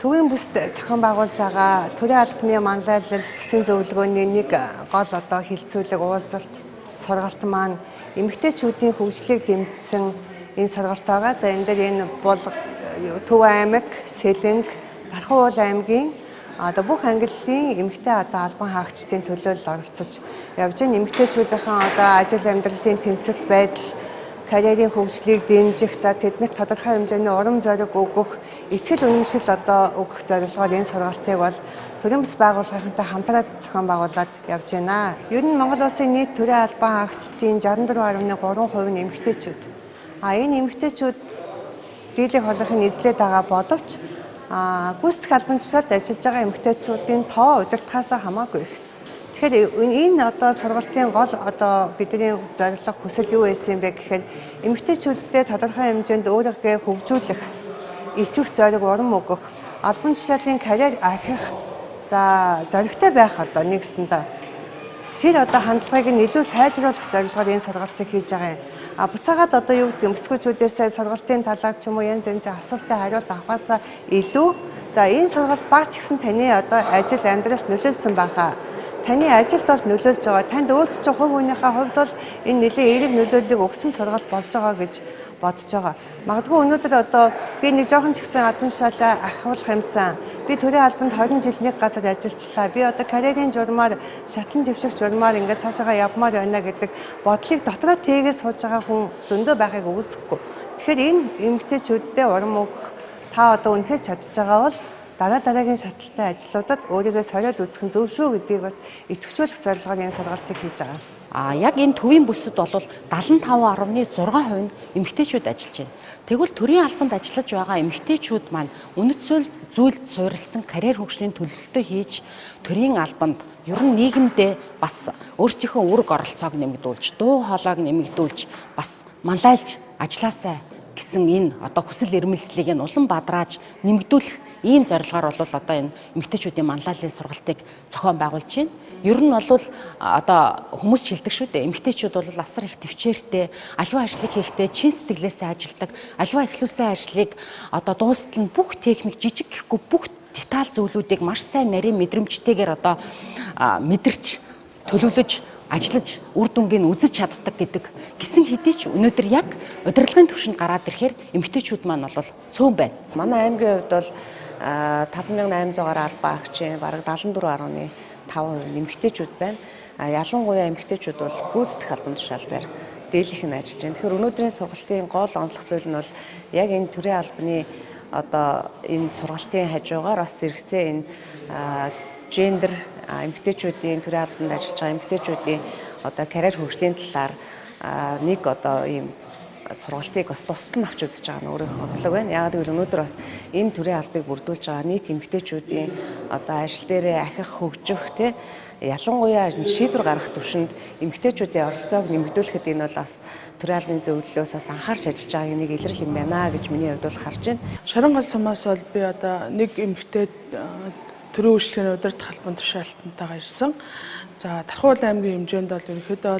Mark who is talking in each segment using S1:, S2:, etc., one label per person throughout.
S1: Төвийн бүсд зохион байгуулж байгаа төрийн албаны манлайлал бүсийн зөвлөгөөний нэг гол хилцүүлэг уулзалт сургалт маань эмэгтэйчүүдийн хөгжлийг дэмжсэн энэ сургалт байгаа. За энэ дээр энэ бол Төв аймаг, Сэлэнг, Тархан уул аймгийн бүх ангиллын эмэгтэй албан хаагчдын төлөөлөл оролцож явж байгаа. Эмэгтэйчүүдийн ажил амьдралын тэнцвэрт байдал, карьерийн хөгжлийг дэмжих, за тэднэрт тодорхой хэмжээний урам зориг өгөх, итгэл үнэмшил өгөх зорилгоор энэ сургалтыг бол төрийн бүс байгууллагынхантай хамтраад зохион байгуулад явж байна. Ер нь Монгол улсын нийт төрийн албан хаагчдын 64.3% нь эмэгтэйчүүд. Энэ эмэгтэйчүүд дийлэх холбооны эзлээд байгаа боловч гүйцэтгэх албан тушаалд ажиллаж байгаа эмэгтэйчүүдийн тоо удирдахаас хамаагүй их. Тэгэхээр энэ сургалтын гол бидний зорилго хүсэл юу байсан бэ гэхээр эмэгтэйчүүдтэй тодорхой хэмжээнд өөрийгөө хөгжүүлэх, итгэх зориг урам өгөх, албан тушаалын карьер архих зоригтой байх нэгсэндээ тэр хандлагыг нь илүү сайжруулах зорилгоор энэ сургалтыг хийж байгаа юм. Буцаагаад юу гэдэг юм өсгөөчүүдээс сургалтын талаар ч юм уу янз янзын асуултад хариулт авахаас илүү энэ сургалт баг ч гэсэн таны ажил амьдралд нөлөөлсөн байхаа. Таны ажилд бол нөлөөлж байгаа. Танд өөд чинь хувь хүнийхээ хувьд бол энэ нэлээд эерэг нөлөөллийг өгсөн сургалт болж байгаа гэж бодож байгаа. Магадгүй өнөөдөр би нэг жоохон ч гэсэн албан тушаалаа ахиулах юмсан. Би төрийн албанд 20 жил нэг газар ажиллачлаа. Би карьерийн журмаар, шатлан дэвших журмаар ингээд цаашаа явмаар байна гэдэг бодлыг дотроо тээгээ сууж байгаа хүн зөндөө байхыг үгүйсэхгүй. Тэгэхээр энэ эмэгтэйчүүдтэй урам өгөх, та үнэхээр чадж байгаа бол дараагийн шатлалтай ажлуудад өөрийгөө сориод үзэх нь зөв шүү гэдгийг бас идэвхжүүлэх зорилгоор энэ сургалтыг хийж байгаа.
S2: Яг энэ төвийн бүсэд бол 75.6% нь эмэгтэйчүүд ажиллаж байна. Тэгвэл төрийн албанд ажиллаж байгаа эмэгтэйчүүд маань үнэт зүйлд суурилсан карьер хөгжлийн төлөвлөлтөө хийж төрийн албанд ер нь нийгэмдээ бас өөрсдийнхөө үүрэг оролцоог нэмэгдүүлж, дуу хоолойг нэмэгдүүлж, бас манлайлж ажилласаа гэсэн энэ хүсэл эрмэлзлийг нь улам бадрааж нэмэгдүүлэх ийм зорилгоор бол энэ эмэгтэйчүүдийн манлайлалын сургалтыг зохион байгуулж байна. Ер нь бол хүмүүс хэлдэг шүү дээ. Эмэгтэйчүүд бол асар их төвчээртэй, аливаа ажлыг хийхдээ чин сэтгэлээсээ ажилдаг, аливаа эхлүүлсэн ажлыг дуустал нь бүх техник жижиг гэхгүй бүх деталь зүйлүүдийг маш сайн нарийн мэдрэмжтэйгээр мэдэрч төлөвлөж ажиллаж үр дүнгийг үзэж чаддаг гэдэг гисэн хэдий ч өнөөдөр яг удирдлагын түвшинд гараад ирэхээр эмэгтэйчүүд маань бол цөөн байна.
S3: Манай аймгийн хувьд бол 5800-аар албан хаагчийн бараг 74.5% эмэгтэйчүүд байна. Ялангуяа эмэгтэйчүүд бол гүйцэтгэх албан тушаалаар дийлэх нь ажиллаж байна. Тэгэхээр өнөөдрийн сургалтын гол онцлог зүйл нь бол яг энэ төрийн албаны энэ сургалтын хажуугаар бас зэрэгцээ энэ гендер эмэгтэйчүүдийн төрийн албанд ажиллаж байгаа эмэгтэйчүүдийн карьер хөгжлийн талаар нэг ийм сургалтыг бас тусад нь авч үзэж байгаа нь өөрөө онцлог байна. Яагаад гэвэл өнөөдөр бас энэ төрийн албыг бүрдүүлж байгаа нийт эмэгтэйчүүдийн ажил дээрээ ахих хөгжих ялангуяа шийдвэр гаргах төвшөнд эмэгтэйчүүдийн оролцоог нэмэгдүүлэхэд энэ бол бас төрийн албаны зөвлөлөөс бас анхаарч ажиллаж байгаа нэг илрэл юм байна гэж миний хувьд бол харж байна.
S4: Шоронгол сумаас бол би нэг эмэгтэй төрийн үйлчлэгийн удирдах албан тушаалтантайгаа ирсэн. За Тархан уул аймгийн хэмжээнд бол ерөнхийдөө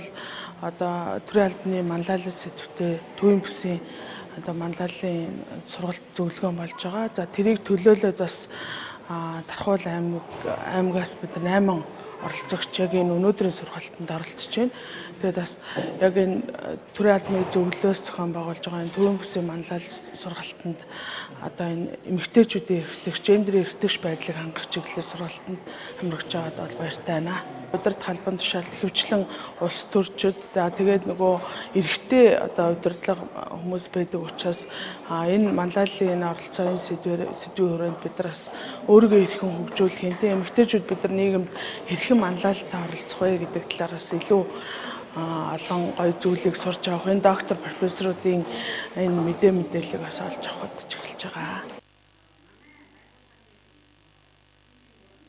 S4: төрийн албаны манлайлал сэдвтэй төвийн бүсийн манлайлалын сургалт зөвлөгөө болж байгаа. За тэрийг төлөөлөөд бас Тархан уул аймгаас бид 8 оролцогч яг энэ өнөөдрийн сургалтанд оролцож байна. Тэгээд бас яг энэ төрийн албаны зөвлөлөөс зохион байгуулж байгаа энэ төвийн бүсийн манлайлал сургалтанд энэ эмэгтэйчүүдийн эрхтгч, гендерийн эрхтгч байдлыг хангах чиглэлээр сургалтанд хамрагч байгаад бол баяртай байна. Удирдах албан тушаалд хөвчлэн улс төрчид тэгээд нөгөө эрхтэй удирдлага хүмүүс байдаг учраас энэ манлайлалын оролцооны сэдвийн хүрээнд бид нар бас өөрийгөө хэрхэн хөгжүүлэх юм те эмэгтэйчүүд бид нар нийгэмд хэрхэн манлайлалтай оролцох вэ гэдэг талаараас илүү олон гоё зүйлийг сурч авах энэ доктор профессоруудын энэ мэдээллийг бас олж авахд чиглэж байгаа.